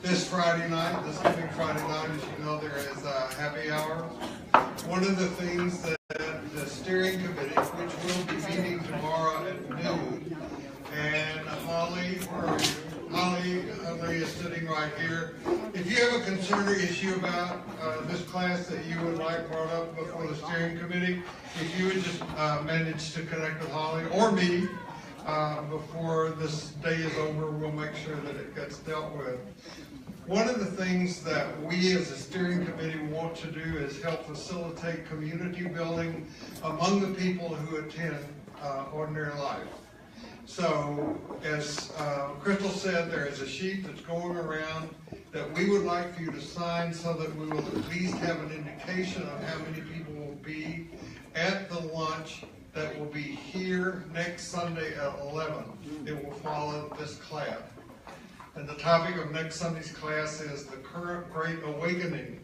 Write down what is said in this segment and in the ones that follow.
this Friday night, this coming Friday night, as you know, there is a happy hour. One of the things that the steering committee, which will be meeting tomorrow at noon, and Holly is sitting right here. If you have a concern or issue about this class that you would like brought up before the steering committee, if you would just manage to connect with Holly or me before this day is over, we'll make sure that it gets dealt with. One of the things that we as a steering committee want to do is help facilitate community building among the people who attend Ordinary Life. So, as Crystal said, there is a sheet that's going around that we would like for you to sign so that we will at least have an indication of how many people will be at the lunch that will be here next Sunday at 11. It will follow this class. And the topic of next Sunday's class is the current Great Awakening,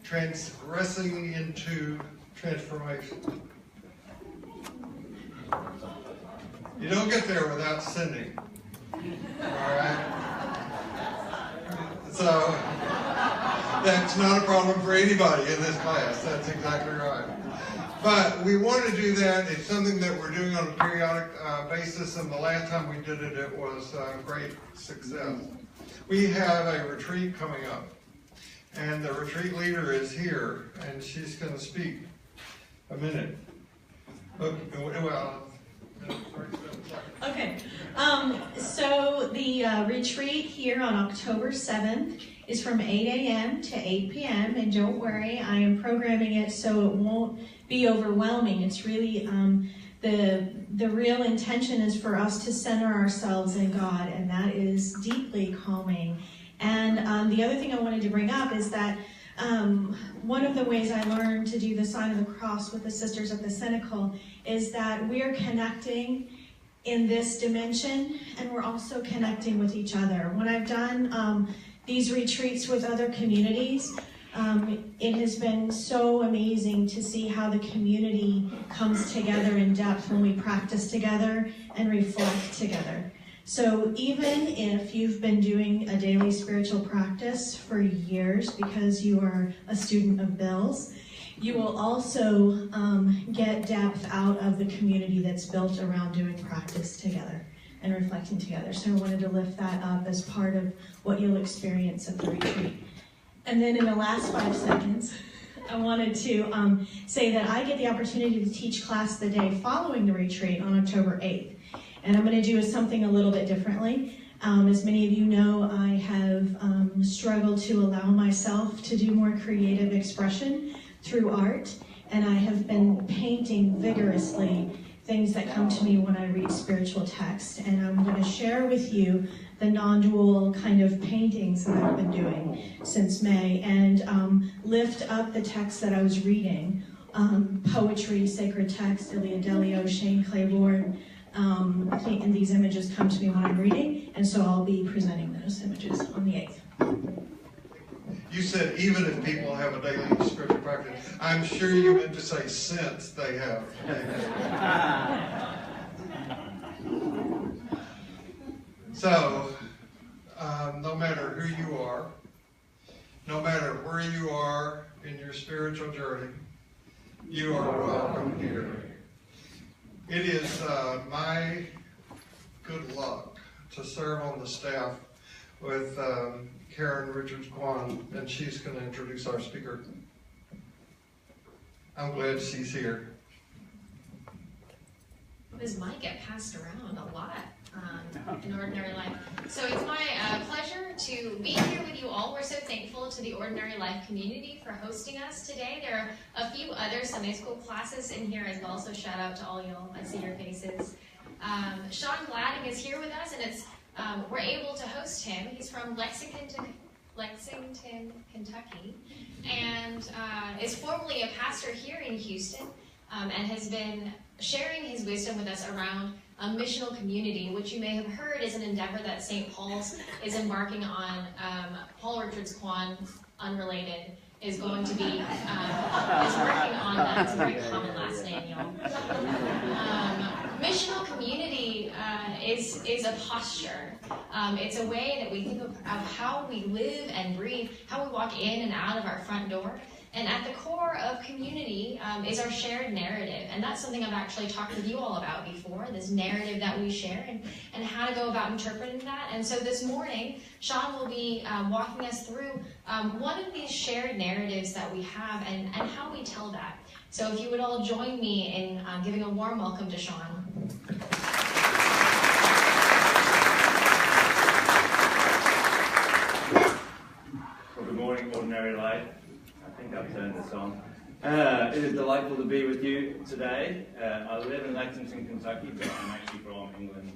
transgressing into transformation. You don't get there without sinning. Alright? So, that's not a problem for anybody in this class. That's exactly right. But we want to do that. It's something that we're doing on a periodic basis, and the last time we did it, it was a great success. We have a retreat coming up, and the retreat leader is here, and she's going to speak a minute. Okay, so the retreat here on October 7th is from 8 a.m. to 8 p.m. And don't worry, I am programming it so it won't be overwhelming. It's really, the real intention is for us to center ourselves in God, and that is deeply calming. And the other thing I wanted to bring up is that one of the ways I learned to do the sign of the cross with the sisters at the Cenacle is that we are connecting in this dimension, and we're also connecting with each other. When I've done these retreats with other communities, it has been so amazing to see how the community comes together in depth when we practice together and reflect together. So even if you've been doing a daily spiritual practice for years because you are a student of Bill's, you will also get depth out of the community that's built around doing practice together and reflecting together. So I wanted to lift that up as part of what you'll experience at the retreat. And then in the last 5 seconds, I wanted to say that I get the opportunity to teach class the day following the retreat on October 8th. And I'm going to do something a little bit differently. As many of you know, I have struggled to allow myself to do more creative expression through art, and I have been painting vigorously things that come to me when I read spiritual text. And I'm going to share with you the non-dual kind of paintings that I've been doing since May, and lift up the text that I was reading, poetry, sacred text, Ilia Delio, Shane Claiborne, and these images come to me when I'm reading, and so I'll be presenting those images on the 8th. You said even if people have a daily spiritual practice, I'm sure you meant to say since they have. So, no matter who you are, no matter where you are in your spiritual journey, you are welcome here. It is my good luck to serve on the staff with Karen Richards-Kwan, and she's going to introduce our speaker. I'm glad she's here. This might get passed around a lot in Ordinary Life. So it's my pleasure to be here with you all. We're so thankful to the Ordinary Life community for hosting us today. There are a few other Sunday school classes in here as well, so shout out to all y'all. I see your faces. Sean Gladding is here with us, and it's we're able to host him. He's from Lexington, Kentucky, and is formerly a pastor here in Houston, and has been sharing his wisdom with us around a missional community, which you may have heard is an endeavor that St. Paul's is embarking on. Paul Richards-Kwan, unrelated, is going to be is working on that. It's a very common last name, y'all. Missional community is a posture. It's a way that we think of how we live and breathe, how we walk in and out of our front door. And at the core of community is our shared narrative. And that's something I've actually talked with you all about before, this narrative that we share and how to go about interpreting that. And so this morning, Sean will be walking us through one of these shared narratives that we have and how we tell that. So if you would all join me in giving a warm welcome to Sean. Well, good morning, Ordinary Life. I think I've turned this on. It is delightful to be with you today. I live in Lexington, Kentucky, but I'm actually from England,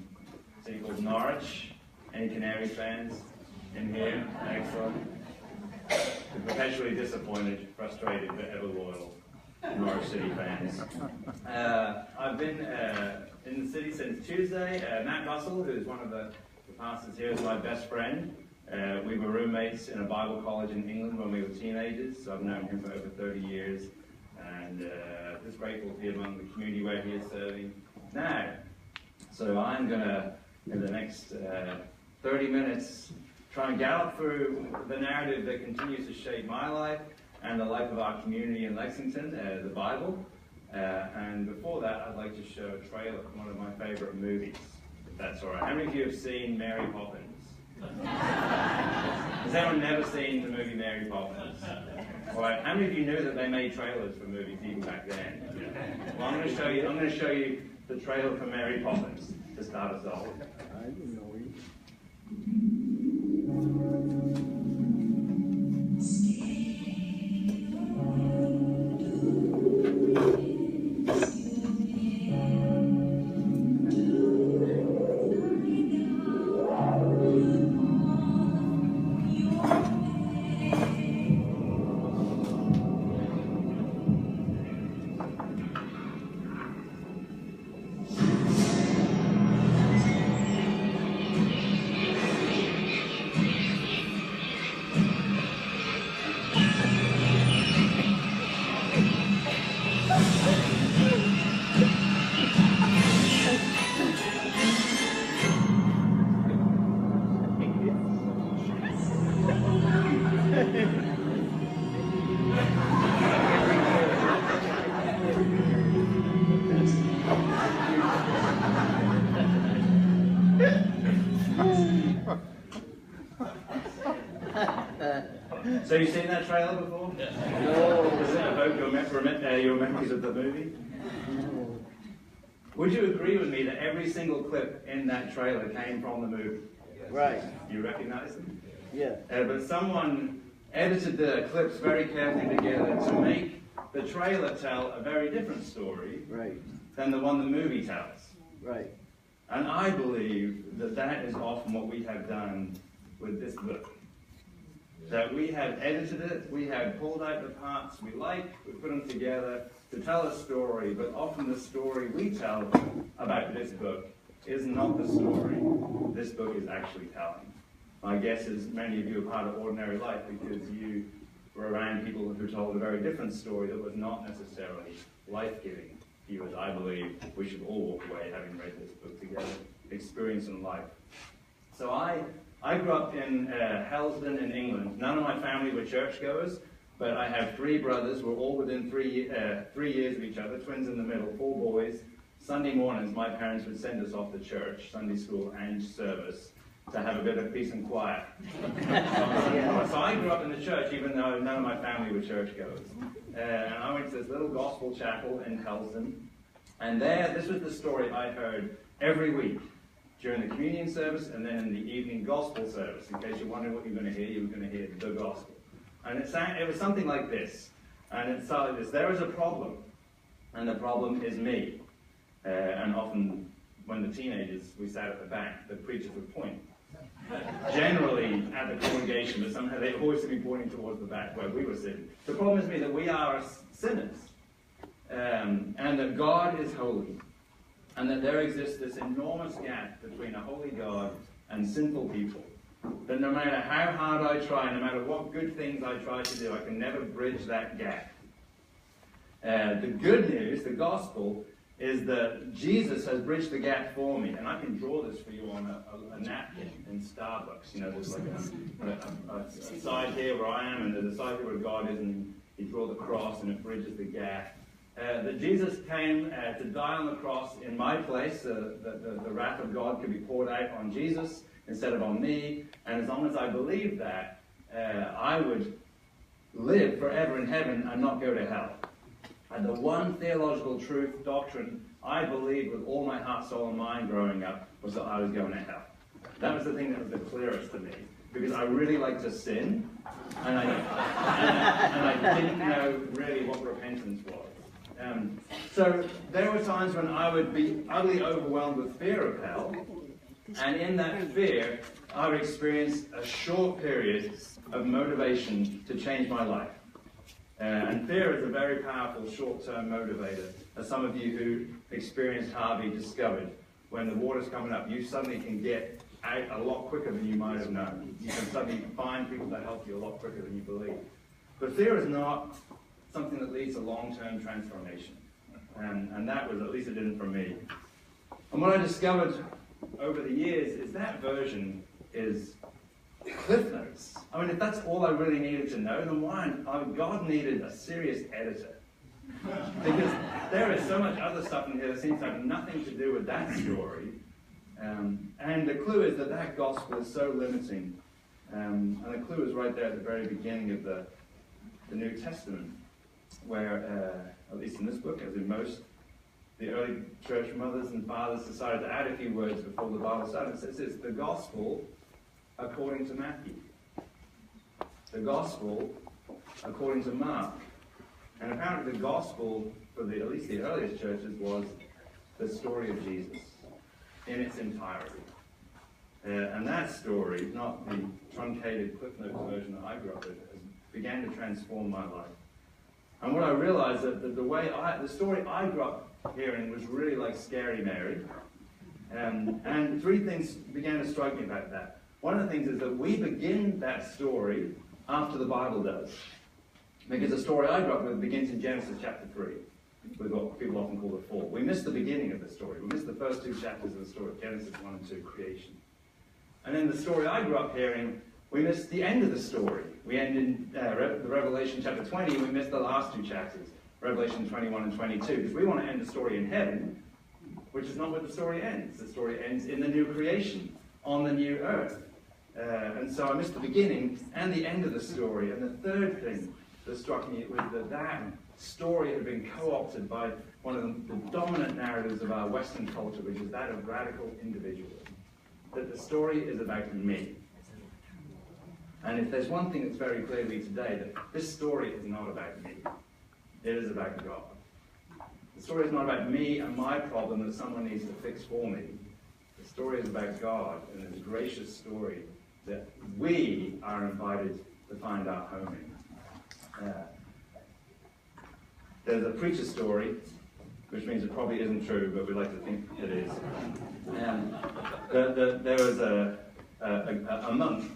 a city called Norwich. Any Canary fans in here? Excellent. Perpetually disappointed, frustrated, but ever loyal Norwich City fans. I've been in the city since Tuesday. Matt Russell, who is one of the pastors here, is my best friend. We were roommates in a Bible college in England when we were teenagers, so I've known him for over 30 years, and just grateful to be among the community where he is serving now. So I'm going to, in the next 30 minutes, try and gallop through the narrative that continues to shape my life and the life of our community in Lexington, the Bible. And before that, I'd like to show a trailer from one of my favorite movies, if that's all right. How many of you have seen Mary Poppins? Has anyone never seen the movie Mary Poppins? All right. How many of you knew that they made trailers for movies even back then? Well, I'm going to show you the trailer for Mary Poppins to start us off. I didn't know it. So you've seen that trailer before? No. Does it evoke your memories of the movie? No. Would you agree with me that every single clip in that trailer came from the movie? Right. You recognize them? Yeah. But someone edited the clips very carefully together to make the trailer tell a very different story Right. than the one the movie tells. Right. And I believe that that is often what we have done with this book. That we have edited it, we have pulled out the parts we like, we put them together to tell a story, but often the story we tell about this book is not the story this book is actually telling. My guess is many of you are part of Ordinary Life because you were around people who told a very different story that was not necessarily life-giving to you, as I believe we should all walk away having read this book together, experiencing life. So I grew up in Helsden in England. None of my family were churchgoers, but I have three brothers. We're all within 3 years of each other, twins in the middle, 4 boys. Sunday mornings, my parents would send us off to church, Sunday school and service, to have a bit of peace and quiet. So I grew up in the church, even though none of my family were churchgoers. And I went to this little gospel chapel in Helsden. And there, this was the story I heard every week during the communion service and then in the evening gospel service. In case you're wondering what you're going to hear, you were going to hear the gospel. And it was something like this. And it started like this: there is a problem, and the problem is me. And often, when the teenagers, we sat at the back, the preachers would point. Generally at the congregation, but somehow they always seem to be pointing towards the back where we were sitting. The problem is me, that we are sinners. And that God is holy. And that there exists this enormous gap between a holy God and sinful people. That no matter how hard I try, no matter what good things I try to do, I can never bridge that gap. The good news, the gospel, is that Jesus has bridged the gap for me. And I can draw this for you on a napkin in Starbucks. You know, there's like a side here where I am, and there's a side here where God is, and you draw the cross, and it bridges the gap. That Jesus came to die on the cross in my place, the wrath of God could be poured out on Jesus instead of on me, and as long as I believed that, I would live forever in heaven and not go to hell. And the one theological truth, doctrine, I believed with all my heart, soul, and mind growing up was that I was going to hell. That was the thing that was the clearest to me, because I really like to sin, and I didn't know really what repentance was. So there were times when I would be utterly overwhelmed with fear of hell, and in that fear, I would experience a short period of motivation to change my life. And fear is a very powerful short-term motivator. As some of you who experienced Harvey discovered, when the water's coming up, you suddenly can get out a lot quicker than you might have known. You can suddenly find people that help you a lot quicker than you believe. But fear is not something that leads to long-term transformation. And that was, at least it didn't for me. And what I discovered over the years is that version is Cliff Notes. I mean, if that's all I really needed to know, then why? God needed a serious editor. Because there is so much other stuff in here that seems to have nothing to do with that story. And the clue is that gospel is so limiting. And the clue is right there at the very beginning of the New Testament, where, at least in this book, as in most, the early church mothers and fathers decided to add a few words before the Bible started. It says it's the gospel according to Matthew. The gospel according to Mark. And apparently the gospel, for at least the earliest churches, was the story of Jesus in its entirety. And that story, not the truncated Cliff Notes version that I grew up with, began to transform my life. And what I realized that the story I grew up hearing was really like Scary Mary. And three things began to strike me about that. One of the things is that we begin that story after the Bible does. Because the story I grew up with begins in Genesis chapter 3, with what people often call the fall. We miss the beginning of the story. We miss the first two chapters of the story, Genesis 1 and 2, creation. And then the story I grew up hearing, we miss the end of the story. We end in the Revelation chapter 20, and we miss the last two chapters, Revelation 21 and 22, because we want to end the story in heaven, which is not where the story ends. The story ends in the new creation, on the new earth. And so I missed the beginning and the end of the story. And the third thing that struck me was that story had been co-opted by one of the dominant narratives of our Western culture, which is that of radical individualism. That the story is about me. And if there's one thing that's very clear to me today, that this story is not about me. It is about God. The story is not about me and my problem that someone needs to fix for me. The story is about God and His gracious story that we are invited to find our home in. There's a preacher story, which means it probably isn't true, but we like to think it is. There was a monk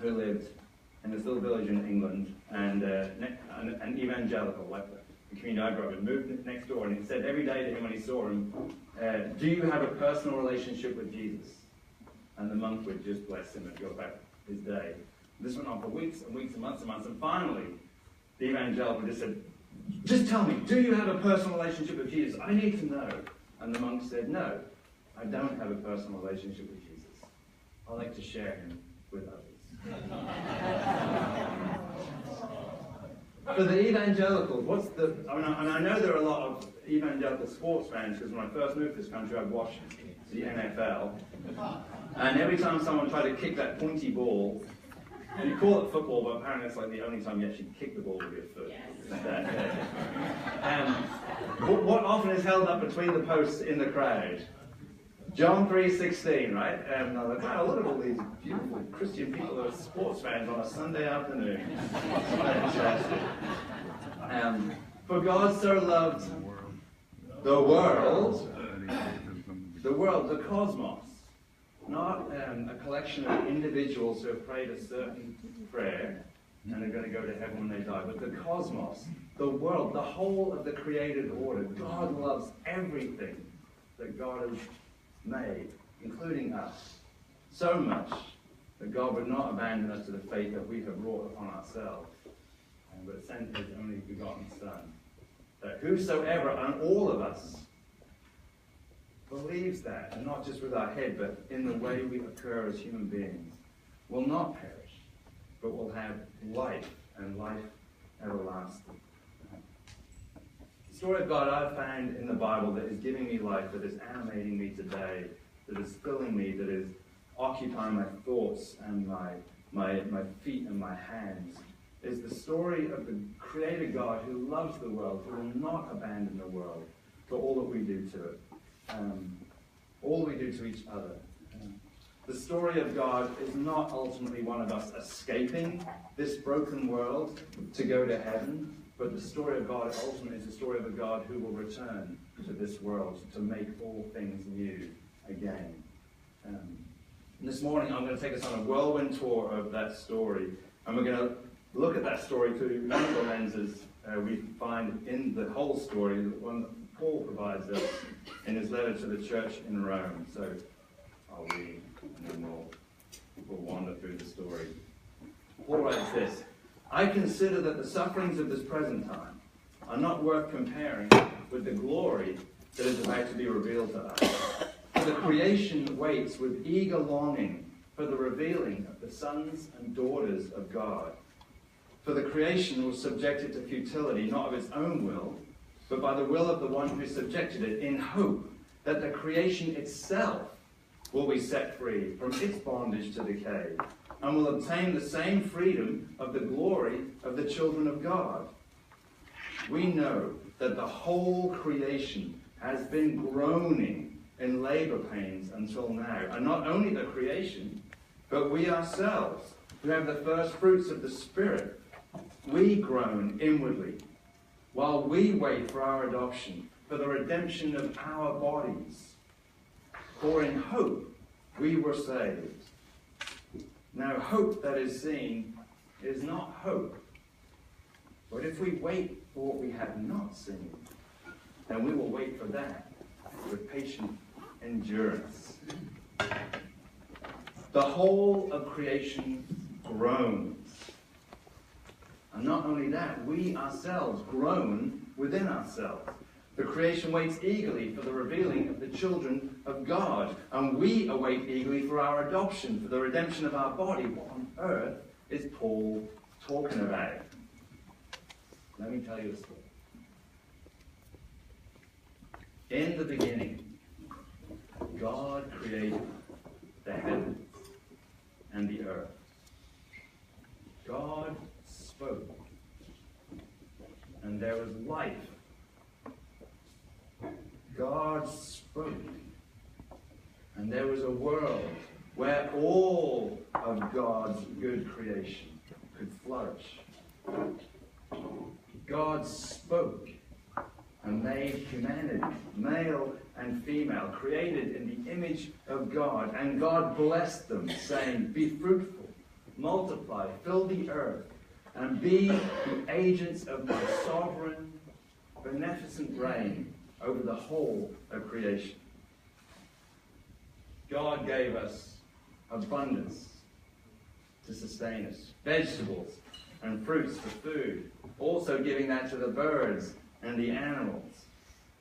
who lived in this little village in England, and an evangelical, like the community I grew up in, moved next door, and he said every day to him when he saw him, do you have a personal relationship with Jesus? And the monk would just bless him and go about his day. This went on for weeks and weeks and months, and finally, the evangelical just said, just tell me, do you have a personal relationship with Jesus? I need to know. And the monk said, no, I don't have a personal relationship with Jesus. I like to share him with others. For the evangelicals, I know there are a lot of evangelical sports fans, because when I first moved to this country, I watched the NFL. And every time someone tried to kick that pointy ball, you call it football, but apparently it's like the only time you actually kick the ball with your foot. Yes. What often is held up between the posts in the crowd? John 3:16, right? And I'm like, wow, look at all these beautiful Christian people who are sports fans on a Sunday afternoon. Fantastic. For God so loved the world, the cosmos, not a collection of individuals who have prayed a certain prayer, and are going to go to heaven when they die. But the cosmos, the world, the whole of the created order, God loves everything that God has made, including us, so much that God would not abandon us to the fate that we have wrought upon ourselves, but sent his only begotten Son, that whosoever, and all of us, believes that, and not just with our head, but in the way we occur as human beings, will not perish, but will have life, and life everlasting. The story of God I've found in the Bible that is giving me life, that is animating me today, that is filling me, that is occupying my thoughts and my feet and my hands, is the story of the Creator God who loves the world, who will not abandon the world for all that we do to it, all we do to each other. The story of God is not ultimately one of us escaping this broken world to go to heaven, but the story of God ultimately is the story of a God who will return to this world to make all things new again. And this morning I'm going to take us on a whirlwind tour of that story, and we're going to look at that story through one of the lenses we find in the whole story, the one that Paul provides us in his letter to the church in Rome. So I'll read, and then we'll wander through the story. Paul writes this: I consider that the sufferings of this present time are not worth comparing with the glory that is about to be revealed to us. For the creation waits with eager longing for the revealing of the sons and daughters of God. For the creation was subjected to futility, not of its own will, but by the will of the one who subjected it, in hope that the creation itself will be set free from its bondage to decay, and will obtain the same freedom of the glory of the children of God. We know that the whole creation has been groaning in labor pains until now. And not only the creation, but we ourselves, who have the first fruits of the Spirit, we groan inwardly, while we wait for our adoption, for the redemption of our bodies. For in hope we were saved. Now hope that is seen is not hope. But if we wait for what we have not seen, then we will wait for that with patient endurance. The whole of creation groans. And not only that, we ourselves groan within ourselves. The creation waits eagerly for the revealing of the children of God, and we await eagerly for our adoption, for the redemption of our body. What on earth is Paul talking about? Let me tell you a story. In the beginning, God created the heavens and the earth. God spoke, and there was life. God spoke, and there was a world where all of God's good creation could flourish. God spoke and made humanity, male and female, created in the image of God, and God blessed them, saying, "Be fruitful, multiply, fill the earth, and be the agents of my sovereign, beneficent reign over the whole of creation." God gave us abundance to sustain us, vegetables and fruits for food, also giving that to the birds and the animals.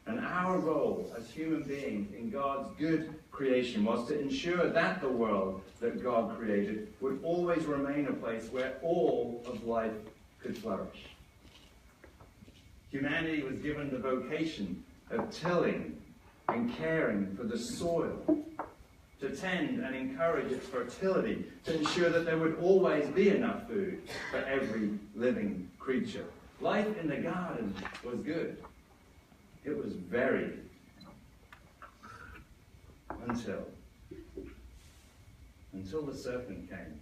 And our role as human beings in God's good creation was to ensure that the world that God created would always remain a place where all of life could flourish. Humanity was given the vocation of tilling and caring for the soil, to tend and encourage its fertility, to ensure that there would always be enough food for every living creature. Life in the garden was good. It was very good. Until the serpent came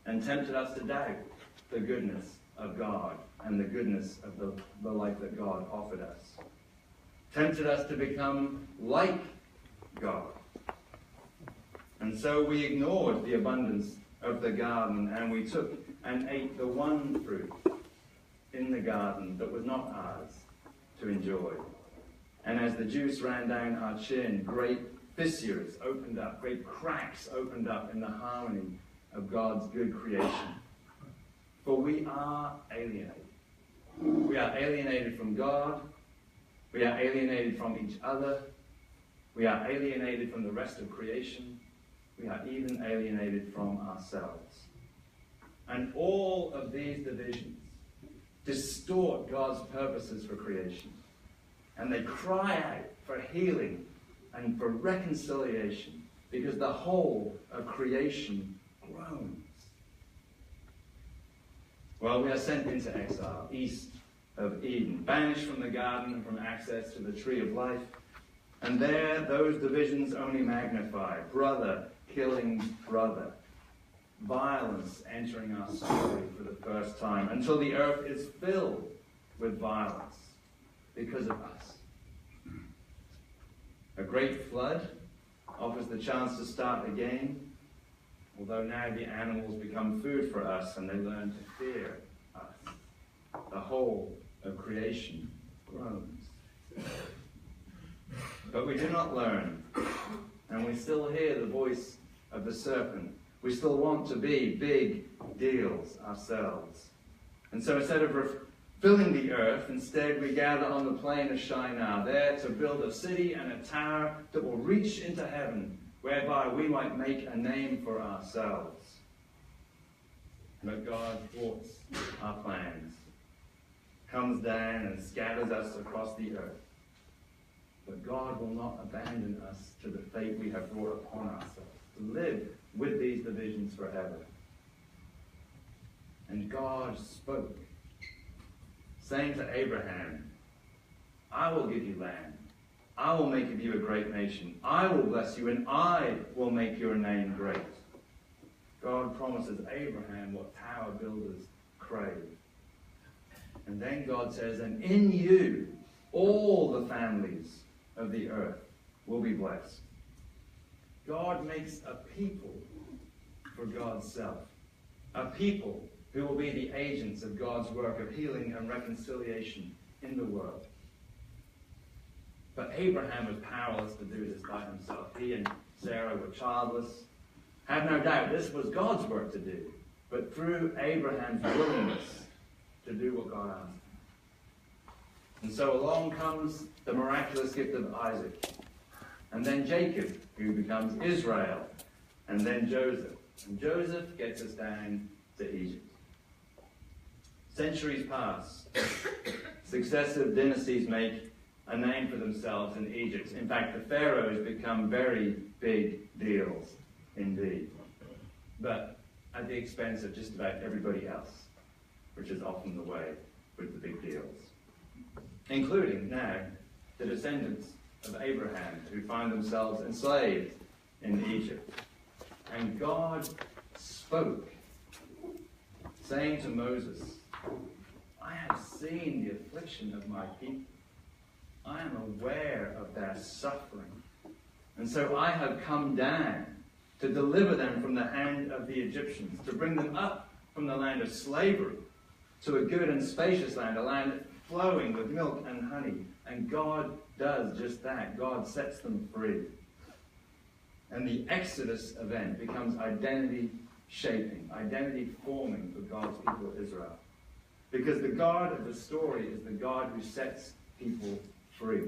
and tempted us to doubt the goodness of God and the goodness of the life that God offered us. Tempted us to become like God. And so we ignored the abundance of the garden, and we took and ate the one fruit in the garden that was not ours to enjoy. And as the juice ran down our chin, great fissures opened up, great cracks opened up in the harmony of God's good creation. For we are alienated. We are alienated from God. We are alienated from each other. We are alienated from the rest of creation. We are even alienated from ourselves. And all of these divisions distort God's purposes for creation. And they cry out for healing and for reconciliation because the whole of creation groans. Well, we are sent into exile, east of Eden, banished from the garden and from access to the tree of life. And there, those divisions only magnify. Brother killing brother. Violence entering our story for the first time, until the earth is filled with violence because of us. A great flood offers the chance to start again, although now the animals become food for us and they learn to fear us. The whole of creation groans. But we do not learn, and we still hear the voice of the serpent. We still want to be big deals ourselves. And so instead of filling the earth, instead we gather on the plain of Shinar, there to build a city and a tower that will reach into heaven, whereby we might make a name for ourselves. But God thwarts our plans, comes down and scatters us across the earth. But God will not abandon us to the fate we have brought upon ourselves, to live with these divisions forever. And God spoke, saying to Abraham, I will give you land. I will make of you a great nation. I will bless you, and I will make your name great. God promises Abraham what tower builders crave. And then God says, and in you, all the families of the earth will be blessed. God makes a people for God's self. A people who will be the agents of God's work of healing and reconciliation in the world. But Abraham was powerless to do this by himself. He and Sarah were childless. Have no doubt this was God's work to do. But through Abraham's willingness to do what God asked him. And so along comes the miraculous gift of Isaac. And then Jacob, who becomes Israel. And then Joseph. And Joseph gets us down to Egypt. Centuries pass. Successive dynasties make a name for themselves in Egypt. In fact, the pharaohs become very big deals indeed. But at the expense of just about everybody else, which is often the way with the big deals. Including now the descendants of Abraham who find themselves enslaved in Egypt. And God spoke, saying to Moses, I have seen the affliction of my people. I am aware of their suffering. And so I have come down to deliver them from the hand of the Egyptians, to bring them up from the land of slavery to a good and spacious land, a land flowing with milk and honey. And God does just that. God sets them free. And the Exodus event becomes identity shaping, identity forming for God's people Israel. Because the God of the story is the God who sets people free,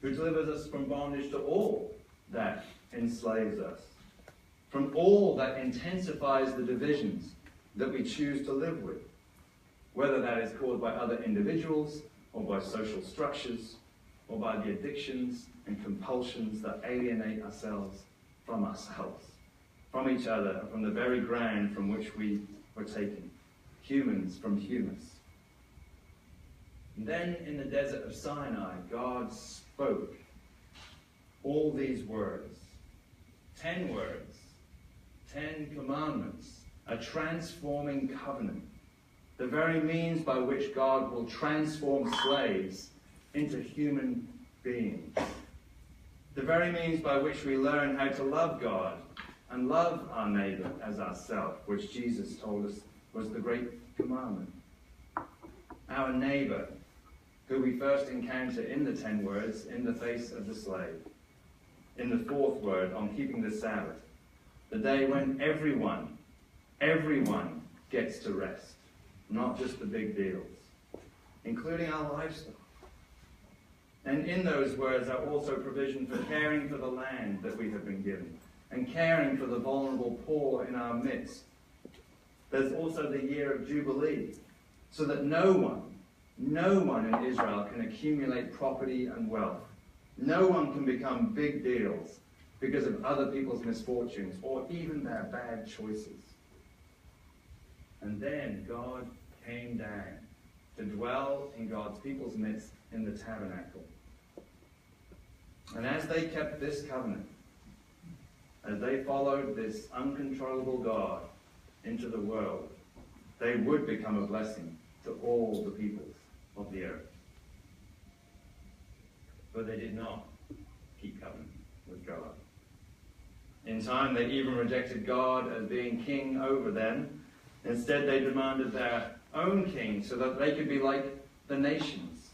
who delivers us from bondage to all that enslaves us, from all that intensifies the divisions that we choose to live with, whether that is caused by other individuals or by social structures or by the addictions and compulsions that alienate ourselves, from each other, and from the very ground from which we were taken, humans from humus. And then in the desert of Sinai, God spoke all these words, 10 words, 10 commandments, a transforming covenant, the very means by which God will transform slaves into human beings, the very means by which we learn how to love God and love our neighbor as ourselves, which Jesus told us was the great commandment. Our neighbor, who we first encounter in the 10 words, in the face of the slave. In the 4th word, on keeping the Sabbath, the day when everyone gets to rest, not just the big deals, including our livestock. And in those words are also provision for caring for the land that we have been given, and caring for the vulnerable poor in our midst. There's also the year of Jubilee, so that no one in Israel can accumulate property and wealth. No one can become big deals because of other people's misfortunes or even their bad choices. And then God came down to dwell in God's people's midst in the tabernacle. And as they kept this covenant, as they followed this uncontrollable God into the world, they would become a blessing to all the peoples of the earth. But they did not keep covenant with God. In time, they even rejected God as being king over them. Instead, they demanded their own king so that they could be like the nations.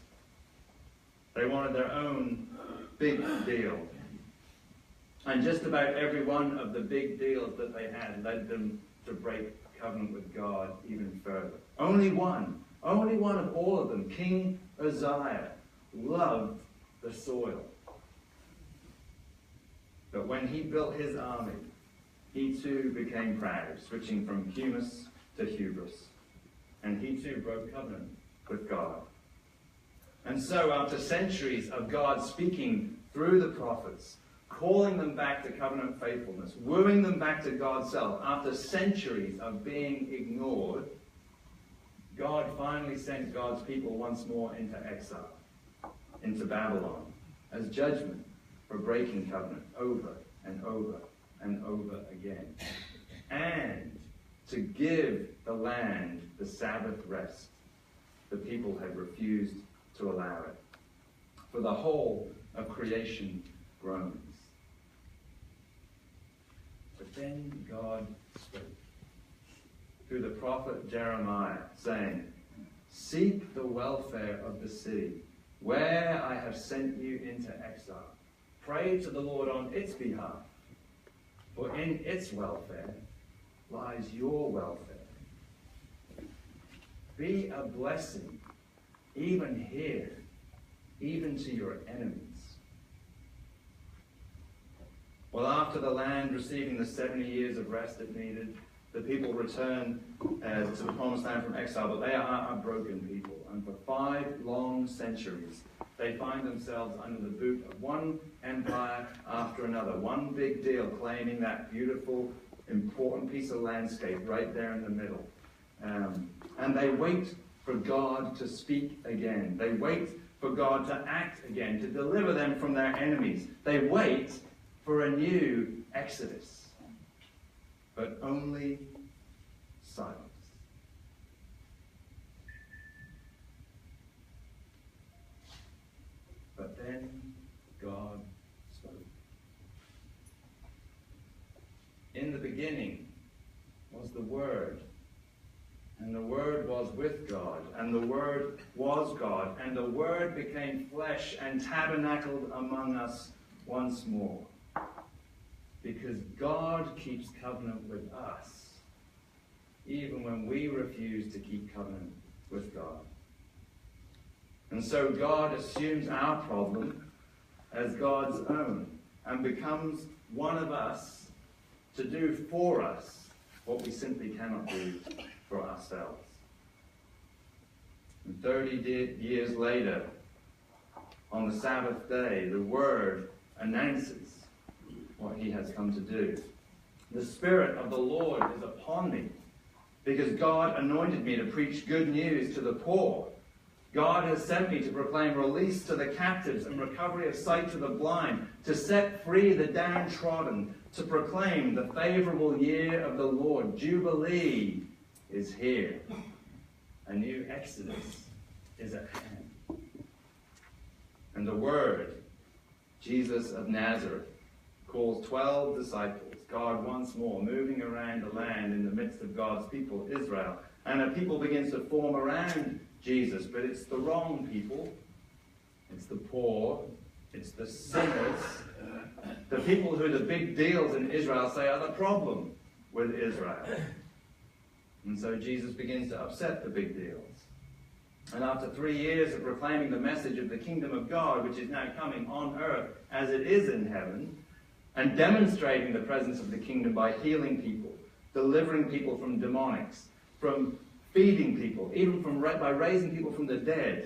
They wanted their own big deal. And just about every one of the big deals that they had led them to break covenant with God even further. Only one of all of them, King Uzziah, loved the soil. But when he built his army, he too became proud, switching from humus to hubris. And he too broke covenant with God. And so after centuries of God speaking through the prophets, calling them back to covenant faithfulness, wooing them back to God's self, after centuries of being ignored, God finally sent God's people once more into exile, into Babylon, as judgment for breaking covenant over and over and over again. And to give the land the Sabbath rest the people had refused to allow it. For the whole of creation groans. But then God spoke through the prophet Jeremiah, saying, "Seek the welfare of the city, where I have sent you into exile. Pray to the Lord on its behalf, for in its welfare lies your welfare. Be a blessing, even here, even to your enemies." Well, after the land receiving the 70 years of rest it needed, the people return to the promised land from exile, but they are a broken people. And for 5 long centuries, they find themselves under the boot of one empire after another, one big deal claiming that beautiful, important piece of landscape right there in the middle. And they wait for God to speak again. They wait for God to act again, to deliver them from their enemies. They wait for a new Exodus. But only silence. But then God spoke. In the beginning was the Word, and the Word was with God, and the Word was God, and the Word became flesh and tabernacled among us once more. Because God keeps covenant with us, even when we refuse to keep covenant with God. And so God assumes our problem as God's own and becomes one of us to do for us what we simply cannot do for ourselves. And 30 years later, on the Sabbath day, the Word announces what he has come to do. "The Spirit of the Lord is upon me, because God anointed me to preach good news to the poor. God has sent me to proclaim release to the captives and recovery of sight to the blind, to set free the downtrodden, to proclaim the favorable year of the Lord. Jubilee is here. A new Exodus is at hand." And the Word, Jesus of Nazareth, calls 12 disciples, God once more moving around the land in the midst of God's people, Israel. And a people begins to form around Jesus, but it's the wrong people. It's the poor. It's the sinners. The people who are the big deals in Israel say are the problem with Israel. And so Jesus begins to upset the big deals. And after 3 years of proclaiming the message of the kingdom of God, which is now coming on earth as it is in heaven, and demonstrating the presence of the kingdom by healing people, delivering people from demonics, from feeding people, even by raising people from the dead,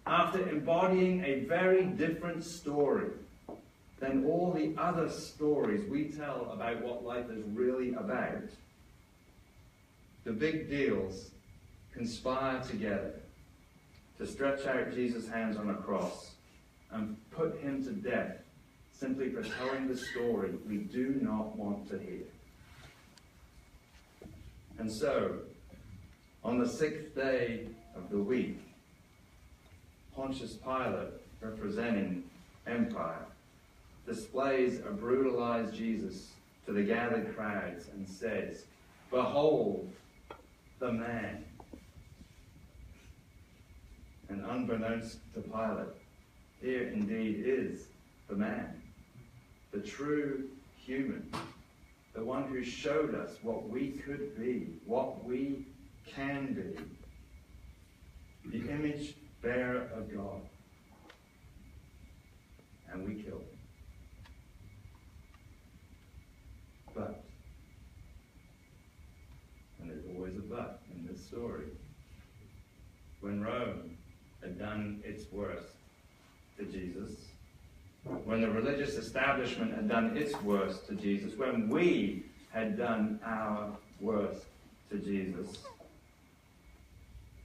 after embodying a very different story than all the other stories we tell about what life is really about, the big deals conspire together to stretch out Jesus' hands on a cross and put him to death simply for telling the story we do not want to hear. And so, on the 6th day of the week, Pontius Pilate, representing empire, displays a brutalized Jesus to the gathered crowds and says, "Behold the man." And unbeknownst to Pilate, here indeed is the man, the true human, the one who showed us what we could be, what we can be, the image bearer of God. And we killed him. But, and there's always a but in this story, when Rome had done its worst to Jesus, when the religious establishment had done its worst to Jesus, when we had done our worst to Jesus,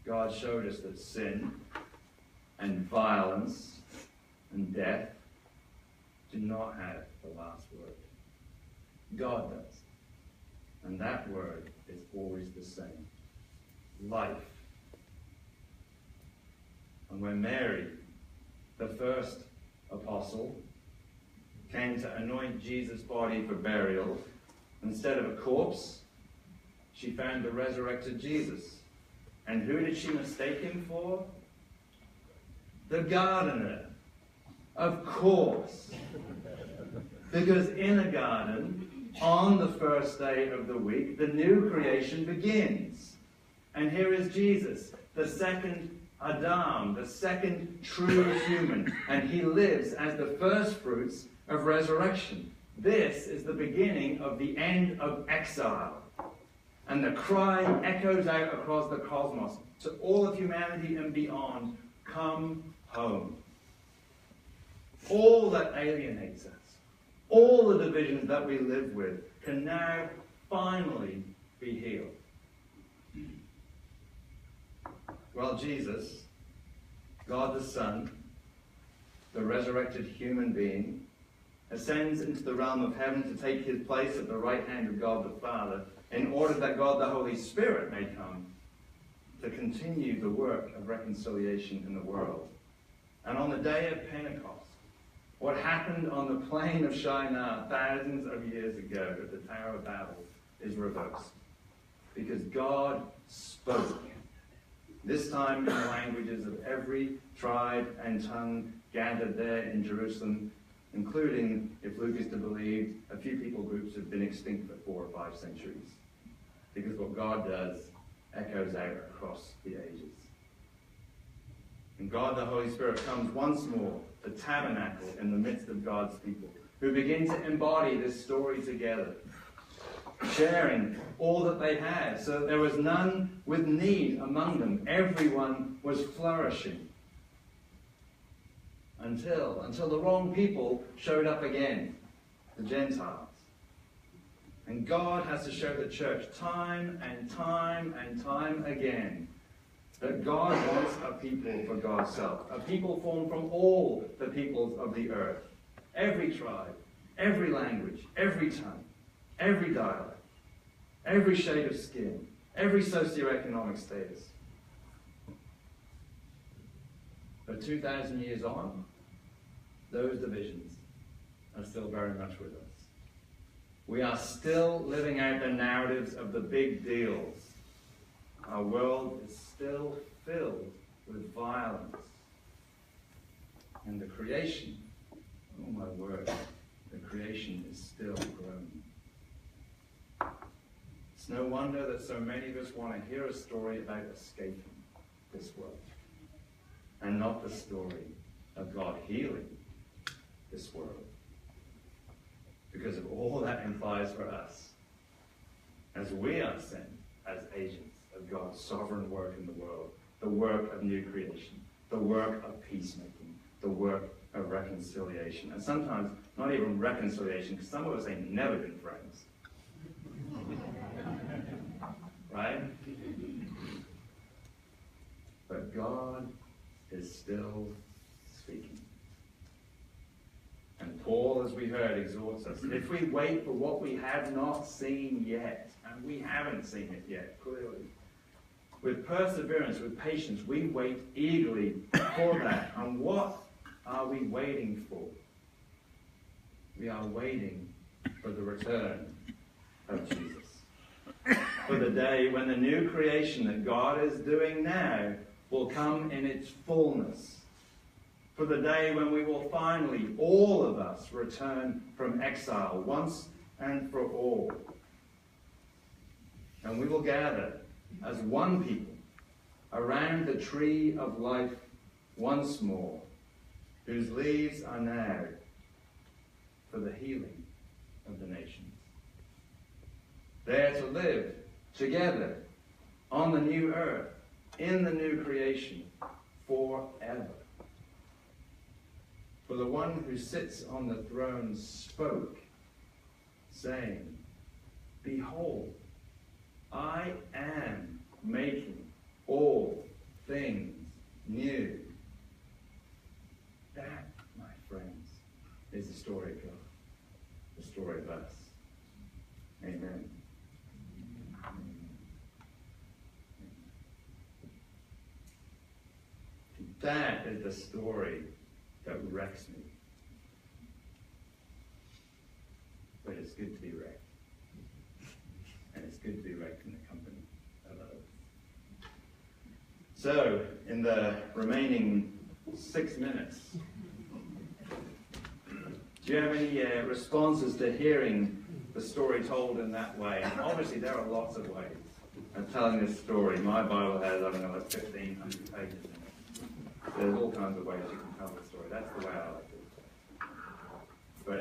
God showed us that sin and violence and death do not have the last word. God does. And that word is always the same. Life. And when Mary, the first apostle, came to anoint Jesus' body for burial, instead of a corpse, she found the resurrected Jesus. And who did she mistake him for? The gardener. Of course. Because in a garden, on the first day of the week, the new creation begins. And here is Jesus, the second Adam, the second true human, and he lives as the first fruits of resurrection. This is the beginning of the end of exile. And the cry echoes out across the cosmos to all of humanity and beyond, come home. All that alienates us, all the divisions that we live with, can now finally be healed. Well, Jesus, God the Son, the resurrected human being, ascends into the realm of heaven to take his place at the right hand of God the Father, in order that God the Holy Spirit may come to continue the work of reconciliation in the world. And on the day of Pentecost, what happened on the plain of Shinar thousands of years ago at the Tower of Babel is reversed. Because God spoke, this time in the languages of every tribe and tongue gathered there in Jerusalem, including, if Luke is to believe, a few people groups have been extinct for 4 or 5 centuries. Because what God does echoes out across the ages. And God the Holy Spirit comes once more to tabernacle in the midst of God's people, who begin to embody this story together, sharing all that they had, so that there was none with need among them. Everyone was flourishing. Until the wrong people showed up again, the Gentiles. And God has to show the church time and time and time again that God wants a people for God's self, a people formed from all the peoples of the earth, every tribe, every language, every tongue, every dialect, every shade of skin, every socioeconomic status. But 2,000 years on, those divisions are still very much with us. We are still living out the narratives of the big deals. Our world is still filled with violence. And the creation, oh my word, the creation is still groaning. It's no wonder that so many of us want to hear a story about escaping this world, and not the story of God healing this world, because of all that implies for us, as we are sent as agents of God's sovereign work in the world, the work of new creation, the work of peacemaking, the work of reconciliation, and sometimes not even reconciliation, because some of us ain't never been friends. Right? But God is still speaking. And Paul, as we heard, exhorts us, if we wait for what we have not seen yet, and we haven't seen it yet, clearly, with perseverance, with patience, we wait eagerly for that. And what are we waiting for? We are waiting for the return of Jesus. For the day when the new creation that God is doing now will come in its fullness. For the day when we will finally, all of us, return from exile once and for all. And we will gather as one people around the tree of life once more, whose leaves are now for the healing of the nations. There to live together on the new earth, in the new creation, forever. For the one who sits on the throne spoke, saying, behold, I am making all things new. That, my friends, is the story of God, the story of us. Amen. That is the story that wrecks me. But it's good to be wrecked. And it's good to be wrecked in the company of others. So, in the remaining 6 minutes, do you have any responses to hearing the story told in that way? And obviously, there are lots of ways of telling this story. My Bible has, I don't know, like 1,500 pages in it. There's all kinds of ways you can tell the story. That's the way I like it. But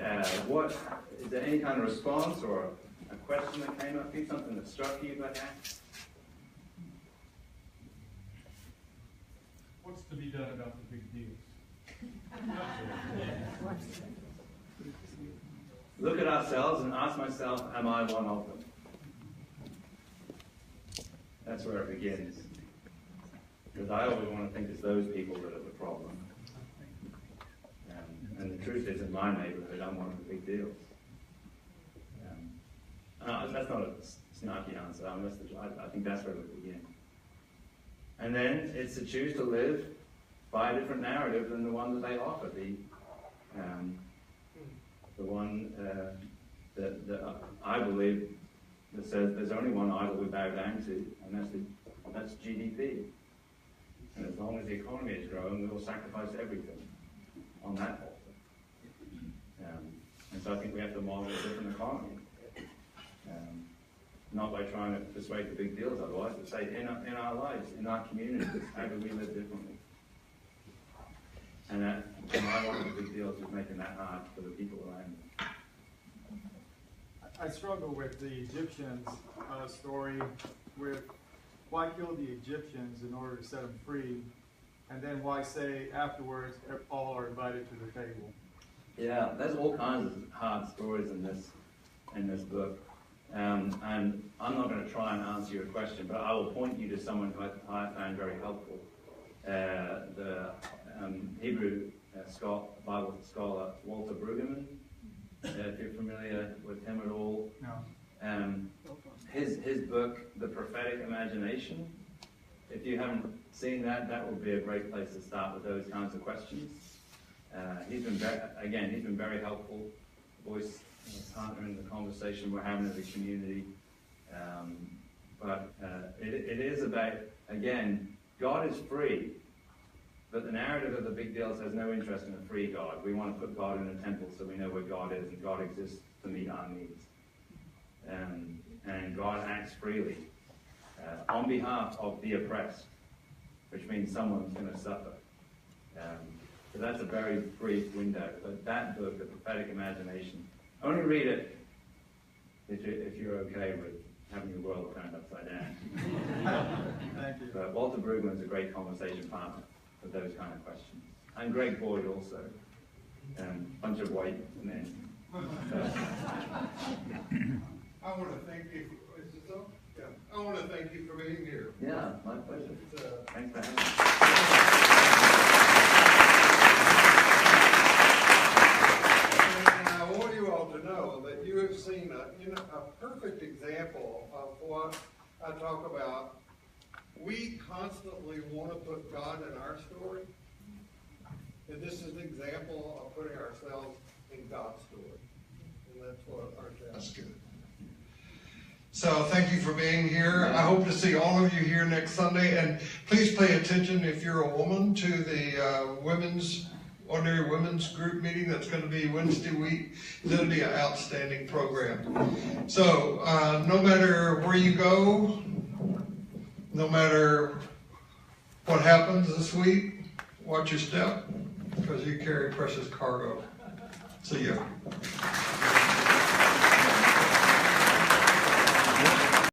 is there any kind of response or a question that came up to you, something that struck you about that? What's to be done about the big deals? Look at ourselves and ask myself, am I one of them? That's where it begins. Because I always want to think it's those people that are the problem. And the truth is, in my neighborhood, I'm one of the big deals. That's not a snarky answer. I think that's where we begin. And then it's to choose to live by a different narrative than the one that they offer. The one that I believe that says there's only one idol we bow down to, and that's GDP. And as long as the economy is growing, we will sacrifice everything on that altar. And so I think we have to model a different economy. Not by trying to persuade the big deals otherwise, but say in our lives, in our communities, how do we live differently? And one of the big deals is making that hard for the people around me. I struggle with the Egyptians story with why kill the Egyptians in order to set them free, and then why say afterwards all are invited to the table? Yeah, there's all kinds of hard stories in this book. And I'm not going to try and answer your question, but I will point you to someone who I found very helpful. The Hebrew Bible scholar Walter Brueggemann, if you're familiar with him at all. No. His book, The Prophetic Imagination, if you haven't seen that, that would be a great place to start with those kinds of questions. He's been very helpful, voice partner in the conversation we're having as a community. But it is about, again, God is free, but the narrative of the big deal says no interest in a free God. We want to put God in a temple so we know where God is, and God exists to meet our needs. And God acts freely on behalf of the oppressed, which means someone's going to suffer. So that's a very brief window. But that book, The Prophetic Imagination, only read it if you're okay with having your world turned upside down. Thank you. But Walter Brueggemann's a great conversation partner for those kind of questions. And Greg Boyd also. Bunch of white men. I want to thank you. Is this up? Yeah. I want to thank you for being here. Yeah, my pleasure. Thanks for having me. And I want you all to know that you have seen a perfect example of what I talk about. We constantly want to put God in our story. And this is an example of putting ourselves in God's story. And that's what our challenge is. That's good. So thank you for being here. I hope to see all of you here next Sunday. And please pay attention, if you're a woman, to the ordinary women's group meeting that's going to be Wednesday week. It's going to be an outstanding program. So no matter where you go, no matter what happens this week, watch your step, because you carry precious cargo. See ya.